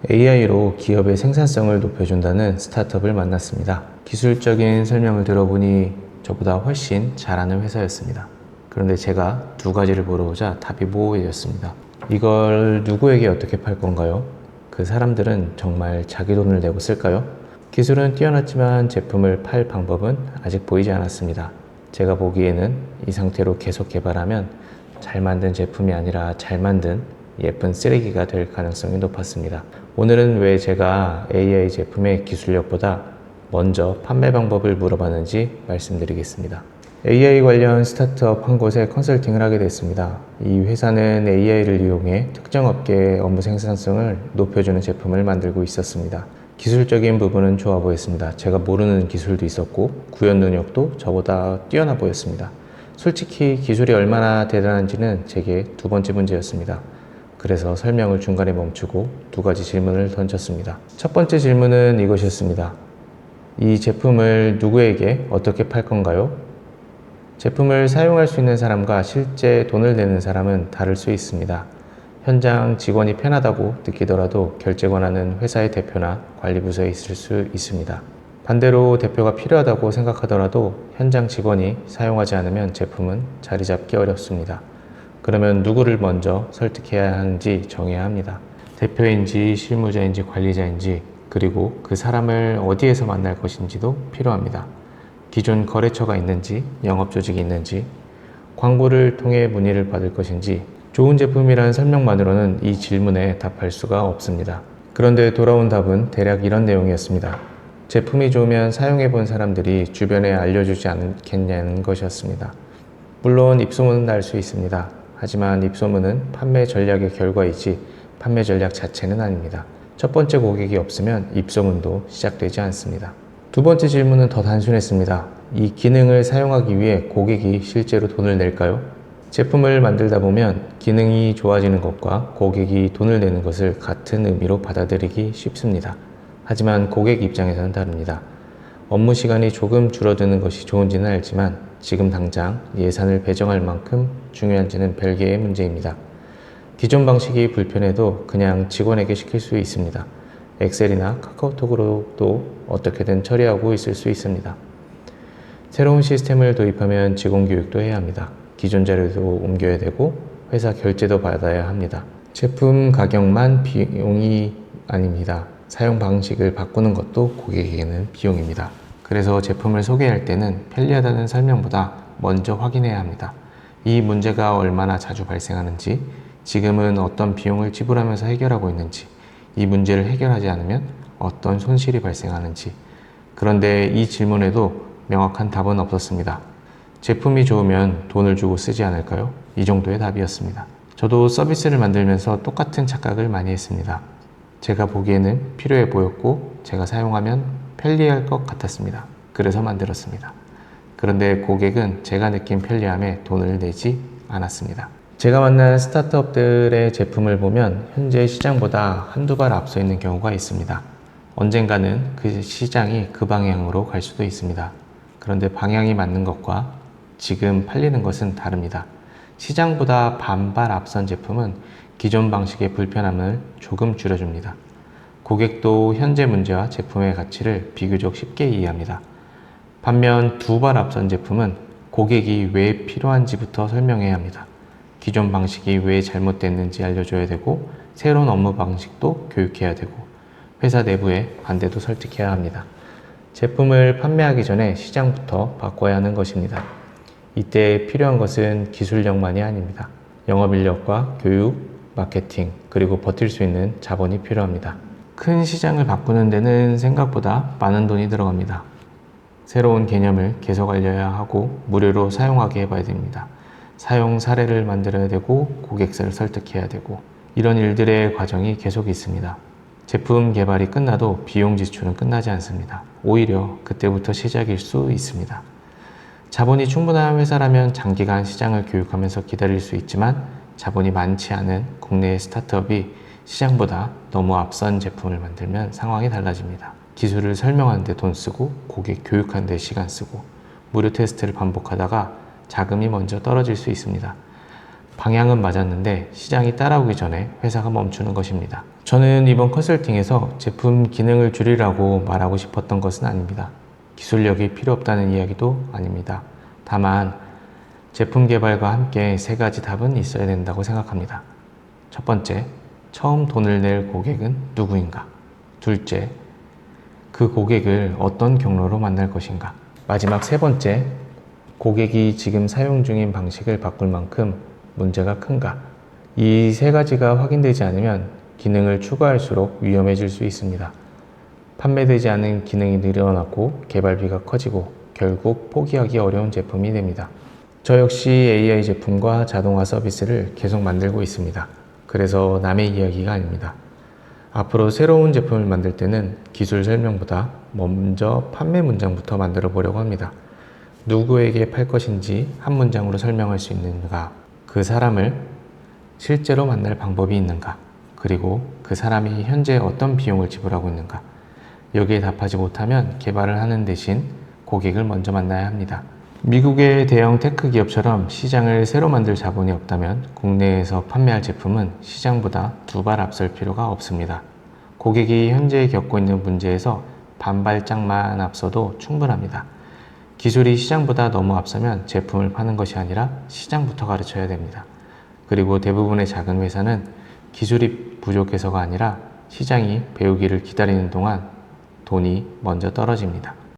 AI로 기업의 생산성을 높여준다는 스타트업을 만났습니다. 기술적인 설명을 들어보니 저보다 훨씬 잘하는 회사였습니다. 그런데 제가 두 가지를 물어보자 답이 모호해졌습니다. 이걸 누구에게 어떻게 팔 건가요? 그 사람들은 정말 자기 돈을 내고 쓸까요? 기술은 뛰어났지만 제품을 팔 방법은 아직 보이지 않았습니다. 제가 보기에는 이 상태로 계속 개발하면 잘 만든 제품이 아니라 잘 만든 예쁜 쓰레기가 될 가능성이 높았습니다. 오늘은 왜 제가 AI 제품의 기술력보다 먼저 판매 방법을 물어봤는지 말씀드리겠습니다. AI 관련 스타트업 한 곳에 컨설팅을 하게 됐습니다. 이 회사는 AI를 이용해 특정 업계의 업무 생산성을 높여주는 제품을 만들고 있었습니다. 기술적인 부분은 좋아 보였습니다. 제가 모르는 기술도 있었고 구현 능력도 저보다 뛰어나 보였습니다. 솔직히 기술이 얼마나 대단한지는 제게 두 번째 문제였습니다. 그래서 설명을 중간에 멈추고 두 가지 질문을 던졌습니다. 첫 번째 질문은 이것이었습니다. 이 제품을 누구에게 어떻게 팔 건가요? 제품을 사용할 수 있는 사람과 실제 돈을 내는 사람은 다를 수 있습니다. 현장 직원이 편하다고 느끼더라도 결제 권한은 회사의 대표나 관리부서에 있을 수 있습니다. 반대로 대표가 필요하다고 생각하더라도 현장 직원이 사용하지 않으면 제품은 자리 잡기 어렵습니다. 그러면 누구를 먼저 설득해야 하는지 정해야 합니다. 대표인지 실무자인지 관리자인지 그리고 그 사람을 어디에서 만날 것인지도 필요합니다. 기존 거래처가 있는지 영업조직이 있는지 광고를 통해 문의를 받을 것인지 좋은 제품이라는 설명만으로는 이 질문에 답할 수가 없습니다. 그런데 돌아온 답은 대략 이런 내용이었습니다. 제품이 좋으면 사용해 본 사람들이 주변에 알려주지 않겠냐는 것이었습니다. 물론 입소문은 날 수 있습니다. 하지만 입소문은 판매 전략의 결과이지 판매 전략 자체는 아닙니다. 첫 번째 고객이 없으면 입소문도 시작되지 않습니다. 두 번째 질문은 더 단순했습니다. 이 기능을 사용하기 위해 고객이 실제로 돈을 낼까요? 제품을 만들다 보면 기능이 좋아지는 것과 고객이 돈을 내는 것을 같은 의미로 받아들이기 쉽습니다. 하지만 고객 입장에서는 다릅니다. 업무 시간이 조금 줄어드는 것이 좋은지는 알지만 지금 당장 예산을 배정할 만큼 중요한지는 별개의 문제입니다. 기존 방식이 불편해도 그냥 직원에게 시킬 수 있습니다. 엑셀이나 카카오톡으로도 어떻게든 처리하고 있을 수 있습니다. 새로운 시스템을 도입하면 직원 교육도 해야 합니다. 기존 자료도 옮겨야 되고 회사 결제도 받아야 합니다. 제품 가격만 비용이 아닙니다. 사용 방식을 바꾸는 것도 고객에게는 비용입니다. 그래서 제품을 소개할 때는 편리하다는 설명보다 먼저 확인해야 합니다. 이 문제가 얼마나 자주 발생하는지, 지금은 어떤 비용을 지불하면서 해결하고 있는지, 이 문제를 해결하지 않으면 어떤 손실이 발생하는지. 그런데 이 질문에도 명확한 답은 없었습니다. 제품이 좋으면 돈을 주고 쓰지 않을까요? 이 정도의 답이었습니다. 저도 서비스를 만들면서 똑같은 착각을 많이 했습니다. 제가 보기에는 필요해 보였고 제가 사용하면 편리할 것 같았습니다. 그래서 만들었습니다. 그런데 고객은 제가 느낀 편리함에 돈을 내지 않았습니다. 제가 만난 스타트업들의 제품을 보면 현재 시장보다 한두 발 앞서 있는 경우가 있습니다. 언젠가는 그 시장이 그 방향으로 갈 수도 있습니다. 그런데 방향이 맞는 것과 지금 팔리는 것은 다릅니다. 시장보다 반발 앞선 제품은 기존 방식의 불편함을 조금 줄여줍니다. 고객도 현재 문제와 제품의 가치를 비교적 쉽게 이해합니다. 반면 두 발 앞선 제품은 고객이 왜 필요한지부터 설명해야 합니다. 기존 방식이 왜 잘못됐는지 알려줘야 되고 새로운 업무 방식도 교육해야 되고 회사 내부의 반대도 설득해야 합니다. 제품을 판매하기 전에 시장부터 바꿔야 하는 것입니다. 이때 필요한 것은 기술력만이 아닙니다. 영업인력과 교육, 마케팅, 그리고 버틸 수 있는 자본이 필요합니다. 큰 시장을 바꾸는 데는 생각보다 많은 돈이 들어갑니다. 새로운 개념을 계속 알려야 하고 무료로 사용하게 해봐야 됩니다. 사용 사례를 만들어야 되고 고객사를 설득해야 되고 이런 일들의 과정이 계속 있습니다. 제품 개발이 끝나도 비용 지출은 끝나지 않습니다. 오히려 그때부터 시작일 수 있습니다. 자본이 충분한 회사라면 장기간 시장을 교육하면서 기다릴 수 있지만 자본이 많지 않은 국내의 스타트업이 시장보다 너무 앞선 제품을 만들면 상황이 달라집니다. 기술을 설명하는 데 돈 쓰고 고객 교육하는 데 시간 쓰고 무료 테스트를 반복하다가 자금이 먼저 떨어질 수 있습니다. 방향은 맞았는데 시장이 따라오기 전에 회사가 멈추는 것입니다. 저는 이번 컨설팅에서 제품 기능을 줄이라고 말하고 싶었던 것은 아닙니다. 기술력이 필요 없다는 이야기도 아닙니다. 다만 제품 개발과 함께 세 가지 답은 있어야 된다고 생각합니다. 첫 번째, 처음 돈을 낼 고객은 누구인가? 둘째, 그 고객을 어떤 경로로 만날 것인가? 마지막 세 번째, 고객이 지금 사용 중인 방식을 바꿀 만큼 문제가 큰가? 이 세 가지가 확인되지 않으면 기능을 추가할수록 위험해질 수 있습니다. 판매되지 않은 기능이 늘어나고 개발비가 커지고 결국 포기하기 어려운 제품이 됩니다. 저 역시 AI 제품과 자동화 서비스를 계속 만들고 있습니다. 그래서 남의 이야기가 아닙니다. 앞으로 새로운 제품을 만들 때는 기술 설명보다 먼저 판매 문장부터 만들어 보려고 합니다. 누구에게 팔 것인지 한 문장으로 설명할 수 있는가? 그 사람을 실제로 만날 방법이 있는가? 그리고 그 사람이 현재 어떤 비용을 지불하고 있는가? 여기에 답하지 못하면 개발을 하는 대신 고객을 먼저 만나야 합니다. 미국의 대형 테크 기업처럼 시장을 새로 만들 자본이 없다면 국내에서 판매할 제품은 시장보다 두 발 앞설 필요가 없습니다. 고객이 현재 겪고 있는 문제에서 반발짝만 앞서도 충분합니다. 기술이 시장보다 너무 앞서면 제품을 파는 것이 아니라 시장부터 가르쳐야 됩니다. 그리고 대부분의 작은 회사는 기술이 부족해서가 아니라 시장이 배우기를 기다리는 동안 돈이 먼저 떨어집니다.